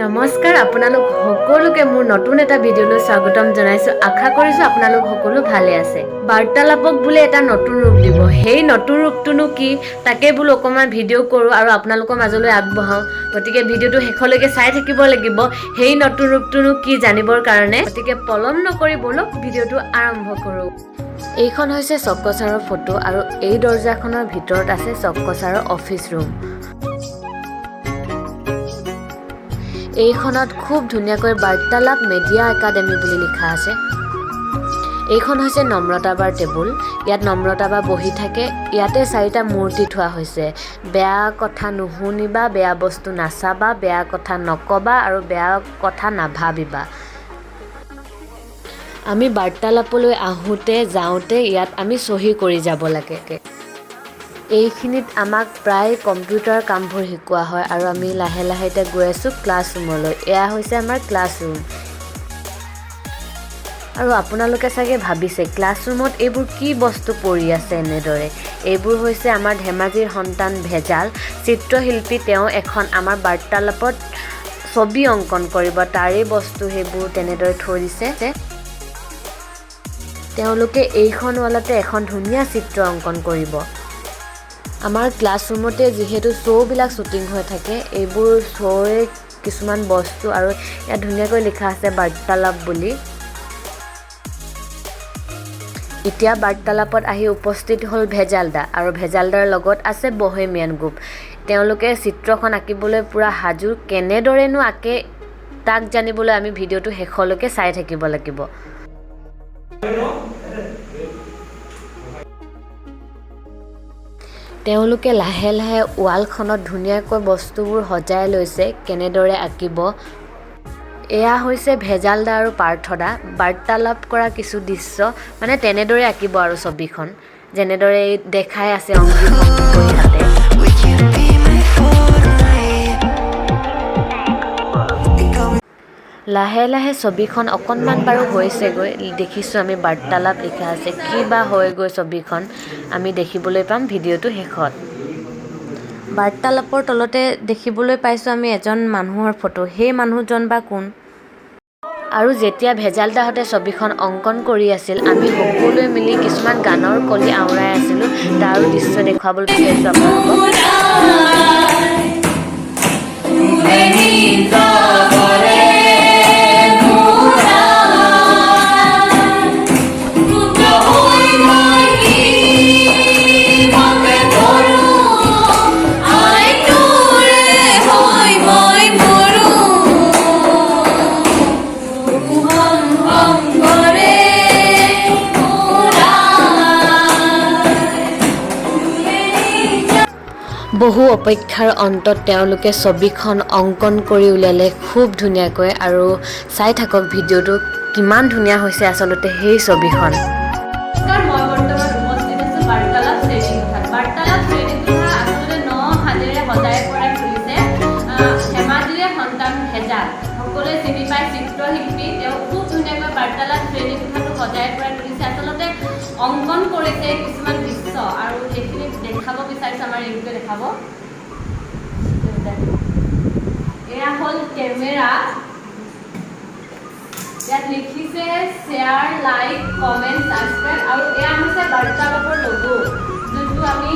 নমস্কাৰ আপোনালোক সকলোকে মোৰ নতুন এটা ভিডিঅ'লৈ স্বাগতম জনাইছো। আশা কৰিছো আপোনালোক সকলো ভালে আছে। বাৰ্তালাপক বোলে এটা নতুন ৰূপ দিব। সেই নতুন ৰূপটোনো কি তাকে বোলো অকমান ভিডিঅ' কৰোঁ আৰু আপোনালোকৰ মাজলৈ আগবঢ়াওঁ। গতিকে ভিডিঅ'টো শেষলৈকে চাই থাকিব লাগিব সেই নতুন ৰূপটোনো কি জানিবৰ কাৰণে। গতিকে পলম নকৰি বলক ভিডিঅ'টো আৰম্ভ কৰোঁ। এইখন হৈছে চক্ৰ ছাৰৰ ফটো আৰু এই দৰ্জাখনৰ ভিতৰত আছে চক্ৰ ছাৰৰ অফিচ ৰুম। এইখনত খুব ধুনীয়াকৈ বাৰ্তালাপ মিডিয়া একাডেমি বুলি লিখা আছে। এইখন হৈছে নম্ৰতা বাৰ টেবুল। ইয়াত নম্ৰতা বা বহি থাকে। ইয়াতে 4টা মূৰ্তি থোৱা হৈছে। বেয়া কথা নুশুনিবা, বেয়া বস্তু নাচাবা, বেয়া কথা নকবা আৰু বেয়া কথা নাভাবিবা। আমি বাৰ্তালাপলৈ আহোঁতে যাওঁতে ইয়াত আমি চহী কৰি যাব লাগে। এইখিনিত আমাক প্ৰায় কম্পিউটাৰ কামবোৰ শিকোৱা হয় আৰু আমি লাহে লাহে এতিয়া গৈ আছোঁ ক্লাছৰুমলৈ। এয়া হৈছে আমাৰ ক্লাছৰুম। আৰু আপোনালোকে চাগে ভাবিছে ক্লাছৰুমত এইবোৰ কি বস্তু পৰি আছে এনেদৰে। এইবোৰ হৈছে আমাৰ ধেমাজিৰ সন্তান ভেজাল চিত্ৰশিল্পী। তেওঁ এখন আমাৰ বাৰ্তালাপত ছবি অংকন কৰিব, তাৰেই বস্তু সেইবোৰ তেনেদৰে থৈ দিছে। তেওঁলোকে এইখন ৱালতে এখন ধুনীয়া চিত্ৰ অংকন কৰিব। আমাৰ ক্লাছৰুমতে যিহেতু শ্ব'বিলাক শ্বুটিং হৈ থাকে, এইবোৰ শ্ব'ৰে কিছুমান বস্তু আৰু ইয়াত ধুনীয়াকৈ লিখা আছে বাৰ্তালাপ বুলি। এতিয়া বাৰ্তালাপত আহি উপস্থিত হ'ল ভেজালদা আৰু ভেজালদাৰ লগত আছে বহেমিয়ান গ্ৰুপ। তেওঁলোকে চিত্ৰখন আঁকিবলৈ পূৰা সাজু। কেনেদৰেনো আঁকে তাক জানিবলৈ আমি ভিডিঅ'টো শেষলৈকে চাই থাকিব লাগিব। তেওঁলোকে লাহে লাহে ৱালখনত ধুনীয়াকৈ বস্তুবোৰ সজাই লৈছে কেনেদৰে আঁকিব। এয়া হৈছে ভেজালদা আৰু পাৰ্থদা বাৰ্তালাপ কৰা কিছু দৃশ্য, মানে তেনেদৰে আঁকিব আৰু ছবিখন যেনেদৰে দেখাই আছে অংগী ভংগী কৰি হাতে। লাহে লাহে ছবিখন অকণমান বাৰু হৈছেগৈ। দেখিছোঁ আমি বাৰ্তালাপ লিখা আছে। কি বা হয়গৈ ছবিখন আমি দেখিবলৈ পাম ভিডিঅ'টো শেষত। বাৰ্তালাপৰ তলতে দেখিবলৈ পাইছোঁ আমি এজন মানুহৰ ফটো। সেই মানুহজন বা কোন? আৰু যেতিয়া ভেজালদাহঁতে ছবিখন অংকন কৰি আছিল, আমি সকলোৱে মিলি কিছুমান গানৰ কলি আওৰাই আছিলোঁ। তাৰো দৃশ্য দেখুৱাবলৈ বিচাৰিছোঁ আপোনালোকক। বহু অপেক্ষাৰ অন্তত তেওঁলোকে ছবিখন অংকন কৰি উলিয়ালে খুব ধুনীয়াকৈ। আৰু চাই থাকক ভিডিঅ'টো কিমান ধুনীয়া হৈছে আচলতে সেই ছবিখন। মই বৰ্তমান উপস্থিত আছোঁ বাৰ্তালাপ শ্ৰেণীকোঠাত। বাৰ্তালাপ শ্ৰেণীকোঠা আচলতে 9 হাতেৰে সজাই পৰাই খুলিছে ধেমাজিৰে সন্তান ভেজাল। সকলোৱে চিনি পায় চিত্ৰশিল্পী। তেওঁ খুব ধুনীয়াকৈ বাৰ্তালাপ শ্ৰেণীকোঠাটো সজাই পৰাই তুলিছে। আচলতে অংকন কৰিছে কিছুমান দৃশ্য আৰু সেইখিনি দেখাব বিচাৰিছোঁ। আমাৰ ৰিংকুৱে দেখাব। এয়া হ'ল কেমেৰা। ইয়াত লিখিছে শ্বেয়াৰ, লাইক, কমেণ্ট, ছাবস্ক্ৰাইব। আৰু এয়া হৈছে বাৰ্তালাপৰ লোগো, যোনটো আমি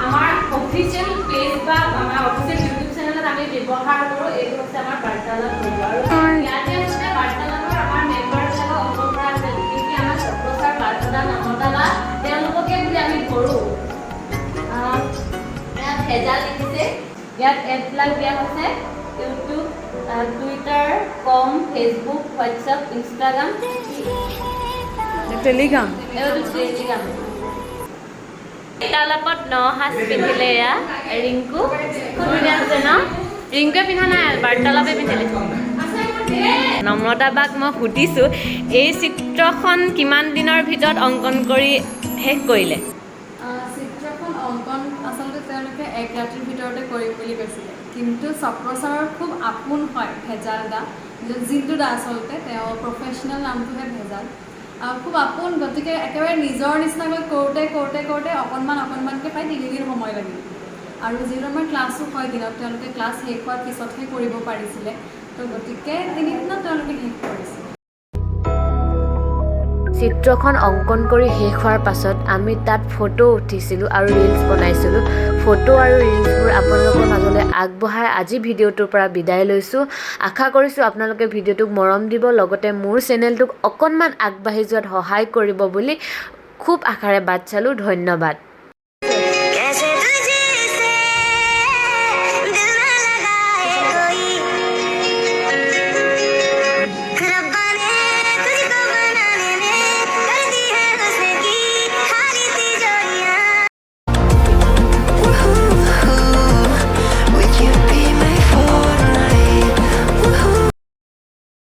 আমাৰ অফিচিয়েল পেজ বা আমাৰ অফিচিয়েল ইউটিউব চেনেলত আমি ব্যৱহাৰ কৰোঁ। এইটো হৈছে আমাৰ বাৰ্তালাপ লোগো। আৰু ইয়াতে আচলতে বাৰ্তালাপৰ আমাৰ মেম্বাৰবিলাকক অংকন কৰা আছে। বিশেষকৈ আমাৰ চক্ৰ ছাৰ, পাৰ্থদা, নম্ৰতা বা তেওঁলোককে বুলি আমি কৰোঁ। ইয়াত ভেজাল লিখিছে। ইয়াত এডবিলাক দিয়া হৈছে ইউটিউব, টুইটাৰ, কম, ফেচবুক, হোৱাটছআপ, ইনষ্টাগ্ৰাম, টেলিগ্ৰাম। বাৰ্তালাপত 9 সাজ পিন্ধিলে এয়া ৰিংকু। খুব ধুনীয়া হৈছে ন? ৰিংকুৱে পিন্ধা নাই, বাৰ্তালাপে পিন্ধিলে। নম্ৰতা বাক মই সুধিছোঁ এই চিত্ৰখন কিমান দিনৰ ভিতৰত অংকন কৰি শেষ কৰিলে? চিত্ৰখন অংকন আচলতে তেওঁলোকে 1 ৰাতিৰ ভিতৰতে কৰিম বুলি কৈছিলে। কিন্তু চক্ৰ ছাৰৰ খুব আপোন হয় ভেজালদা, জিন্তুদা আচলতে তেওঁ প্ৰফেশ্যনেল নামটোহে ভেজাল। খুব আপোন, গতিকে একেবাৰে নিজৰ নিচিনাকৈ কৰোঁতে কৰোঁতে কৰোঁতে অকণমানকৈ প্ৰায় 3 দিন সময় লাগিল। আৰু যিহেতু আমাৰ ক্লাছো হয় দিনত, তেওঁলোকে ক্লাছ শেষ হোৱাৰ পিছতহে কৰিব পাৰিছিলে। তো গতিকে 3 দিনত তেওঁলোকে শেষ কৰিছে। চিত্ৰখন অংকন কৰি শেষ হোৱাৰ পাছত আমি তাত ফটো উঠিছিলোঁ আৰু ৰিলছ বনাইছিলোঁ। ফটো আৰু ৰিলছবোৰ আপোনালোকৰ মাজলৈ আগবঢ়াই আজি ভিডিঅ'টোৰ পৰা বিদায় লৈছোঁ। আশা কৰিছোঁ আপোনালোকে ভিডিঅ'টোক মৰম দিব, লগতে মোৰ চেনেলটোক অকণমান আগবাঢ়ি যোৱাত সহায় কৰিব বুলি খুব আশাৰে বাট চালোঁ। ধন্যবাদ।